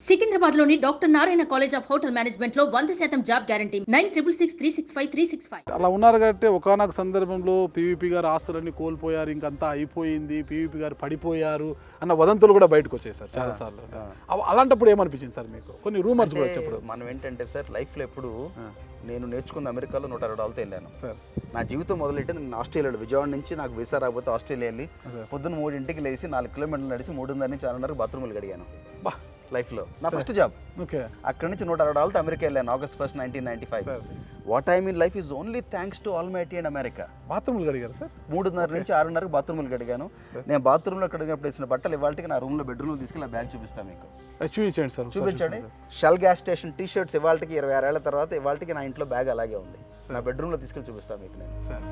సికింద్రాబాద్లోని doctor Narayana college of hotel మేనేజ్మెంట్లో 100% job guarantee 966365 అలా ఉన్నారు కాబట్టి ఒకానొక సందర్భంలో పీవీపీ గారు ఆస్తులన్నీ కోల్పోయారు, ఇంకంతా అయిపోయింది, పీవీపీ గారు పడిపోయారు అన్న వదంతులు కూడా బయటకు వచ్చాయి సార్ చాలాసార్లు. అలాంటప్పుడు ఏమనిపించింది సార్ మీకు? కొన్ని రూమర్స్ కూడా వచ్చేప్పుడు మనం ఏంటంటే సార్ లైఫ్లో ఎప్పుడు నేను నేర్చుకున్న అమెరికాలో $160 వెళ్ళాను సార్. నా జీవితం మొదలెట్టి నేను ఆస్ట్రేలియాలో విజయవాడ నుంచి నాకు వీసా రాకపోతే ఆస్ట్రేలియా వెళ్ళి పొద్దున్న 3 లేచి 4 కిలోమీటర్లు నడిచి 3:30 నుంచి 6:30 బాత్రూమ్లు గడిగాను లైఫ్లో. నా ఫస్ట్ జాబ్. ఓకే. అక్కడి నుంచి $160 అమెరికా వెళ్ళాను August 1, 1995. What I mean life is only thanks to almighty and America. బాత్రూమ్లు గడిగారు సార్? 3:30 నుంచి 6:30 బాత్రూమ్లు గడిగాను. నేను బాత్రూంలో కడిగినప్పుడు వేసిన బట్టలు ఇవాళకి నా రూమ్లో బెడ్రూమ్లో తీసుకెళ్ళి బ్యాగ్ చూపిస్తాను మీకు. చూపించండి సార్. చూపించండి. Shell gas station T shirts ఇవాళకి 26 ఏళ్ల తర్వాత ఇవాళకి నా ఇంట్లో బ్యాగ్ అలాగే ఉంది. నా బెడ్రూమ్లో తీసుకెళ్ళి చూపిస్తాను మీకు నేను. Sir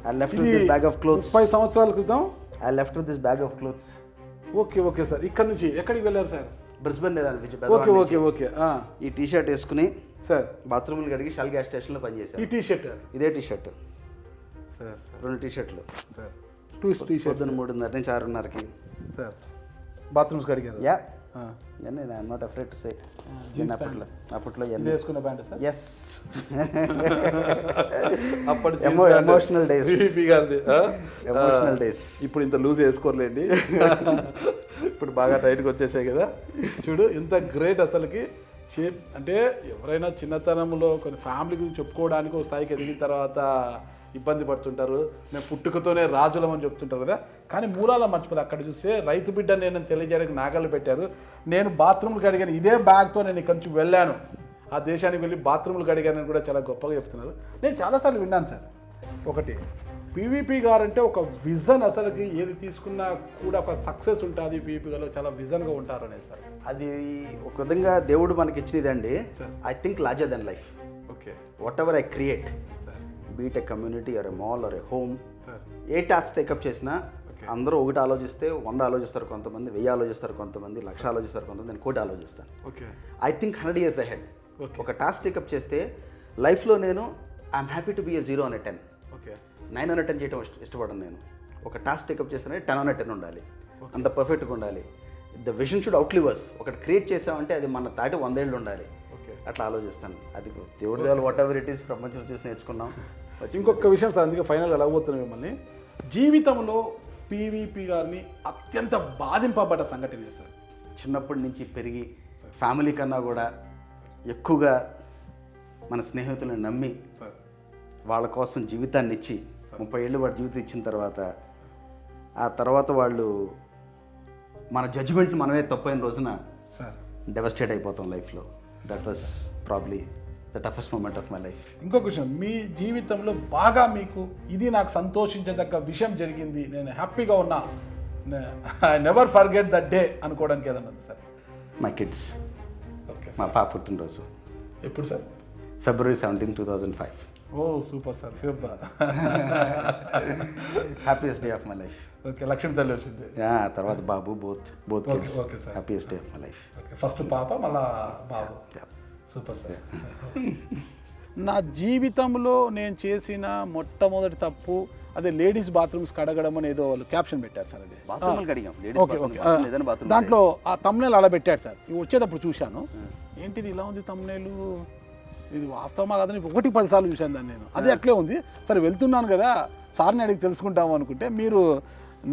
I left with this bag of clothes. 30 సంవత్సరాల క్రితం I left with this bag of clothes. Okay okay sir. ఇక్కడ నుంచి ఎక్కడికి వెళ్ళారు sir? Brisbane okay okay okay. ఈ టీ షర్ట్ వేసుకుని సార్ బాత్రూమ్లు కడిగి షెల్ గ్యాస్ స్టేషన్లో పనిచేశాను. ఈ టీ షర్ట్ ఇదే టీ షర్ట్ సార్. 2 టీ షర్ట్లు సార్. 2 టీ షర్ట్స్ పొద్దున్న 3:30 నుంచి 6:30కి సార్ బాత్రూమ్స్ కడిగారు? యా. నేను I'm not afraid to say. అప్పట్లో వేసుకున్న ప్యాంట్ సార్? ఎస్. అప్పటి ఎమోషనల్ డేస్. Emotional days. ఇప్పుడు ఇంత లూజ్ వేసుకోర్లేండి. ఇప్పుడు బాగా టైట్గా వచ్చేసాయి కదా. చూడు ఎంత గ్రేట్ అసలుకి. అంటే ఎవరైనా చిన్నతనంలో కొన్ని ఫ్యామిలీ గురించి చెప్పుకోవడానికి ఒక స్థాయికి ఎదిగిన తర్వాత ఇబ్బంది పడుతుంటారు. మేము పుట్టుకతోనే రాజులం అని చెప్తుంటారు కదా. కానీ మూలాల మర్చిపోతే అక్కడ చూస్తే రైతు బిడ్డ నేను తెలియజేయడానికి నాగళ్ళు పెట్టారు. నేను బాత్రూమ్లు కడిగాను, ఇదే బ్యాగ్తో నేను ఇక్కడి నుంచి వెళ్ళాను, ఆ దేశానికి వెళ్ళి బాత్రూమ్లు కడిగానని కూడా చాలా గొప్పగా చెప్తున్నారు. నేను చాలాసార్లు విన్నాను సార్. ఒకటి పీవీపీ గారు అంటే ఒక విజన్, అసలుకి ఏది తీసుకున్నా కూడా ఒక సక్సెస్ ఉంటుంది. పీవీపీ గారు చాలా విజన్గా ఉంటారు అనేది సార్. అది ఒక విధంగా దేవుడు మనకి ఇచ్చినదండి. I think larger than life. Okay. Whatever I create, be it a community or a mall or a home, a task take up చేసినా అందరూ ఒకటి ఆలోచిస్తే 100 ఆలోచిస్తారు, కొంతమంది 1000 ఆలోచిస్తారు, కొంతమంది 1,00,000 ఆలోచిస్తారు, కొంతమంది నేను 1,00,00,000 ఆలోచిస్తాను. I think 100 years ahead. ఒక టాస్క్ టేకప్ చేస్తే లైఫ్లో నేను I'm happy to be a 0 on a 10. 9 on a 10 చేయడం ఇష్టపడను నేను. ఒక టాస్క్ టేకప్ చేస్తే 10 on a 10 ఉండాలి, అంత పర్ఫెక్ట్గా ఉండాలి. The vision should outlive us. ఒకటి క్రియేట్ చేసామంటే అది మన తాటి 100 ఏళ్ళు ఉండాలి. అట్లా ఆలోచిస్తాను. అది దేవుడి దేవాలి వాట్ ఎవర్ ఇట్ ఈస్, ప్రపంచం చూసి నేర్చుకున్నాం. ఇంకొక విషయం సార్, అందుకే ఫైనల్ అడగబోతున్నాం మిమ్మల్ని. జీవితంలో పీవీపీ గారిని అత్యంత బాధింపబడ్డ సంఘటన సార్? చిన్నప్పటి నుంచి పెరిగి ఫ్యామిలీ కన్నా కూడా ఎక్కువగా మన స్నేహితులను నమ్మి వాళ్ళ కోసం జీవితాన్ని ఇచ్చి 30 ఏళ్ళు వాడి జీవితం ఇచ్చిన తర్వాత ఆ తర్వాత వాళ్ళు మన జడ్జిమెంట్ మనమే తప్పైన రోజున డెవస్టేట్ అయిపోతాం లైఫ్లో. That was probably the toughest moment of my life. ఇంకొక విషయం, మీ జీవితంలో బాగా మీకు ఇది నాకు సంతోషించదగ్గ విషయం జరిగింది, నేను హ్యాపీగా ఉన్నా, I never forget that day అనుకోవడానికి ఏదన్నా ఉంది సార్? My kids. ఓకే. మా పాప పుట్టినరోజు ఎప్పుడు sir? February 17, 2005. Oh super sir. Happiest day of my life. Okay. Lakshmi తల్లి వచ్చింది, తర్వాత బాబు, both okay okay sir. Happiest day of my life. Okay. First పాప, మళ్ళా బాబు. Super sir. నా జీవితంలో నేను చేసిన మొట్టమొదటి తప్పు అదే లేడీస్ బాత్రూమ్స్ కడగడం అని ఏదో వాళ్ళు క్యాప్షన్ పెట్టారు సార్. అది ఓకే ఓకే. దాంట్లో ఆ తమ్నేల్ అలా పెట్టాడు సార్. ఇవి వచ్చేటప్పుడు చూశాను, ఏంటిది ఇలా ఉంది తమ్నేలు, ఇది వాస్తవమా కాదని 1-10 సార్లు చూశాను దాన్ని నేను. అది అట్లే ఉంది. సరే వెళ్తున్నాను కదా సార్ని అడిగి తెలుసుకుంటాము అనుకుంటే మీరు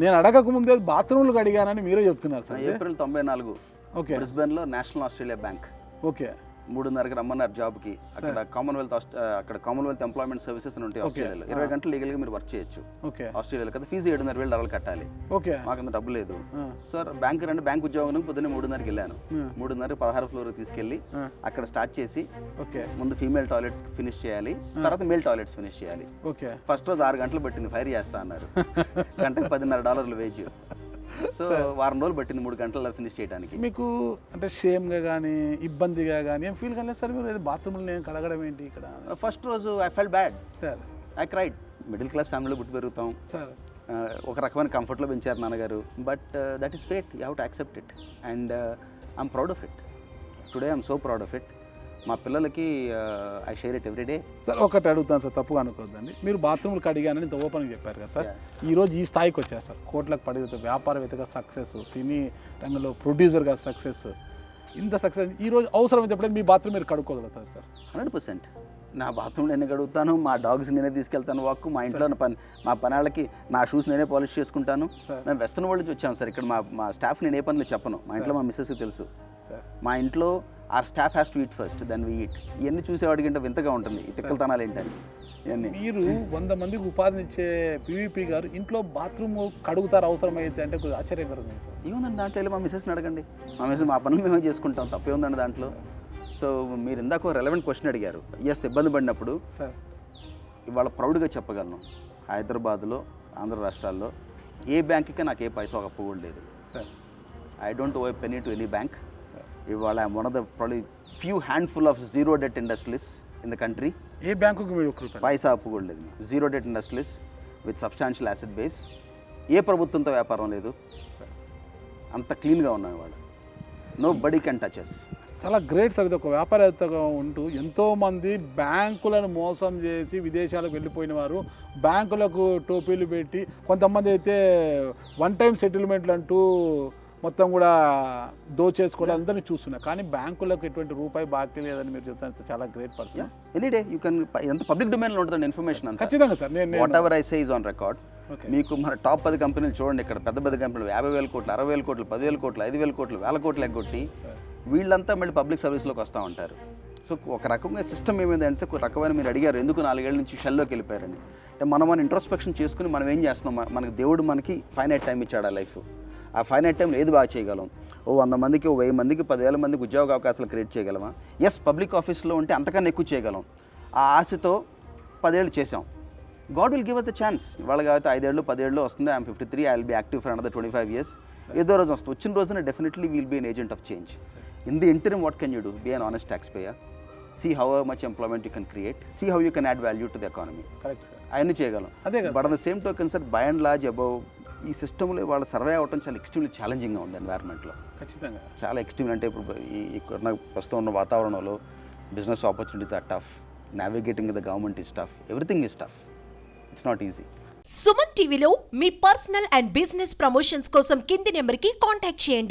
నేను అడగక ముందే బాత్రూమ్లు కడిగానని మీరే చెప్తున్నారు సార్. ఏప్రిల్ 94. ఓకే. బ్రిస్బెన్లో నేషనల్ ఆస్ట్రేలియా బ్యాంక్. ఓకే. 3:30కి రమ్మన్నారు జాబ్కి. అక్కడ కామన్వెల్త్ ఎంప్లాయ్మెంట్ సర్వీసెస్ అని ఉంటాయి ఆస్ట్రేలియాలో. 20 గంటలు లీగల్గా మీరు వర్క్ చేయొచ్చు ఆస్ట్రేలియాలో కదా. ఫీజు $7,500 కట్టాలి. మాకంత డబ్బు లేదు. సార్ బ్యాంక్ రండి, బ్యాంక్ ఉద్యోగం పొద్దున్నే 3:30కి వెళ్ళాను. 3:30కి 16వ ఫ్లోర్ తీసుకెళ్ళి అక్కడ స్టార్ట్ చేసి ముందు ఫీమేల్ టాయిలెట్స్ ఫినిష్ చేయాలి, తర్వాత మేల్ టాయిలెట్స్ ఫినిష్ చేయాలి. ఫస్ట్ రోజు 6 గంటలు పట్టింది, ఫైర్ చేస్తా అన్నారు. గంటకి $10,500 వేజ్. సో వారం రోజులు పట్టింది 3 గంటల్లో ఫినిష్ చేయడానికి. మీకు అంటే షేమ్గా కానీ ఇబ్బందిగా కానీ ఏం ఫీల్ కాలేదు సార్ మీరు బాత్రూమ్లో నేను కడగడం ఏంటి ఇక్కడ? ఫస్ట్ రోజు I felt bad sir. I cried. Middle class ఫ్యామిలీలో పుట్టి పెరుగుతాం సార్. ఒక రకమైన కంఫర్ట్లో పెంచారు నాన్నగారు. But that is fate, you have to accept it and I'm proud of it. Today I'm so proud of it. మా పిల్లలకి I share it everyday. Sir ఒకటి అడుగుతాను సార్, తప్పుగా అనుకోవద్దండి. మీరు బాత్రూమ్లు కడిగానని ఇంత ఓపెన్గా చెప్పారు కదా సార్, ఈరోజు ఈ స్థాయికి వచ్చారు సార్, కోట్లకు పడితే వ్యాపారవేత్తగా సక్సెస్, సినీ రంగంలో ప్రొడ్యూసర్గా సక్సెస్, ఇంత సక్సెస్ ఈరోజు అవసరమైతే ఎప్పుడైనా మీ బాత్రూమ్ మీరు కడుక్కోగలుగుతారు సార్? 100%. నా బాత్రూమ్ నేనే గడుగుతాను, మా డాగ్స్ నేనే తీసుకెళ్తాను వాక్, మా ఇంట్లో మా పనాళ్ళకి నా షూస్ నేనే పాలిష్ చేసుకుంటాను. మేము వెస్టర్న్ వరల్డ్ నుంచి వచ్చాము సార్. ఇక్కడ మా స్టాఫ్ నేను ఏ పనులు చెప్పను, మా ఇంట్లో మా మిస్సెస్కి తెలుసు. మా ఇంట్లో our staff has to eat first then we eat. ఇవన్నీ చూసేవాడికి అంటే వింతగా ఉంటుంది, ఈ తిక్కలతనాలు ఏంటని. ఇవన్నీ మీరు 100 మందికి ఉపాధినిచ్చే పీవీపీ గారు ఇంట్లో బాత్రూమ్ కడుగుతారు అవసరమైతే అంటే కొద్దిగా ఆశ్చర్యకరంగా సార్. ఏముందండి దాంట్లో, వెళ్ళి మా మిస్సెస్ని అడగండి. మా మిస్సెస్ మా పనులు మేమే చేసుకుంటాం, తప్పే ఉందండి దాంట్లో. సో మీరు ఇందాక రెలవెంట్ క్వశ్చన్ అడిగారు. ఎస్, ఇబ్బంది పడినప్పుడు ఇవాళ ప్రౌడ్గా చెప్పగలను, హైదరాబాద్లో ఆంధ్ర రాష్ట్రాల్లో ఏ బ్యాంక్కి నాకు ఏ పైసా అప్పు కూడా లేదు sir. I don't owe penny to any bank. ఇవాళ I'm one of the probably few handful of zero debt industries in the country. ఏ బ్యాంకుకి మీరు పైసా అప్పు కూడా లేదు. Zero debt industries with substantial asset base. ఏ ప్రభుత్వంతో వ్యాపారం లేదు, అంత క్లీన్గా ఉన్నాం ఇవాళ. Nobody can touch us. చాలా గ్రేట్ సార్. ఇది ఒక వ్యాపారవేత్తగా ఉంటూ ఎంతోమంది బ్యాంకులను మోసం చేసి విదేశాలకు వెళ్ళిపోయిన వారు, బ్యాంకులకు టోపీలు పెట్టి, కొంతమంది అయితే వన్ టైం సెటిల్మెంట్లు అంటూ మొత్తం కూడా దోచేసుకోవడం అందరినీ చూస్తున్నా. కానీ బ్యాంకులకు ఎటువంటి రూపాయి బాకీ లేదని మీరు చెప్తాను. చాలా great person. Any day you can, ఎంత పబ్లిక్ డొమైన్లో ఉంటుందండి ఇన్ఫర్మేషన్ అంతా. ఖచ్చితంగా సార్. నేను what ever I say is on record. మీకు మన టాప్ 10 కంపెనీలు చూడండి, ఇక్కడ పెద్ద పెద్ద కంపెనీలు 50,000 కోట్లు, 60,000 కోట్లు, 10,000 కోట్లు, 5,000 కోట్లు, 1,000 కోట్లు ఎగ్గొట్టి వీళ్ళంతా మళ్ళీ పబ్లిక్ సర్వీస్లోకి వస్తూ ఉంటారు. సో ఒక రకంగా సిస్టమ్ ఏమైందంటే, ఒక రకమైన మీరు అడిగారు ఎందుకు 4 ఏళ్ళ నుంచి షెల్లోకి వెళ్ళిపోయారని. అంటే మనం ఇంట్రోస్పెక్షన్ చేసుకుని మనం ఏం చేస్తున్నాం, మనకి దేవుడు మనకి ఫైనైట్ టైం ఇచ్చాడు ఆ లైఫ్. ఆ ఫైనైట్ టైంలో ఏది బాగా చేయగలం? 100 మందికి, 1000 మందికి, 10,000 మందికి ఉద్యోగ అవకాశాలు క్రియేట్ చేయగలమా? ఎస్, పబ్లిక్ ఆఫీస్లో ఉంటే అంతకన్నా ఎక్కువ చేయగలం. ఆ ఆశతో 10 ఏళ్ళు చేసాం. God will give us the chance. ఇవాళ కాబట్టి 5 ఏళ్ళు 10 ఏళ్ళు వస్తుంది. I'm 53, I will be active for another 25 years. ఏదో రోజు వస్తుంది. వచ్చిన రోజున definitely will be an agent of change. In the interim what can you do? Be an honest taxpayer. See how much employment you can create. See how you can add value to the economy. Correct sir. అవన్నీ చేయగలం. But at the same token sir, by and large above ఈ సిస్టంలో వాళ్ళ survey అవ్వడం చాలా extremely ఛాలెంజింగ్గా ఉంది ఎన్వైర్న్మెంట్లో. ఖచ్చితంగా చాలా ఎక్స్ట్రీమ్. అంటే ఇప్పుడు ఇక్కడ ప్రస్తుతం ఉన్న వాతావరణంలో business opportunities are tough, navigating the government is tough, everything is tough. It's not easy. Suman టీవీలో మీ పర్సనల్ అండ్ బిజినెస్ ప్రమోషన్స్ కోసం కింది నెంబర్కి కాంటాక్ట్ చేయండి.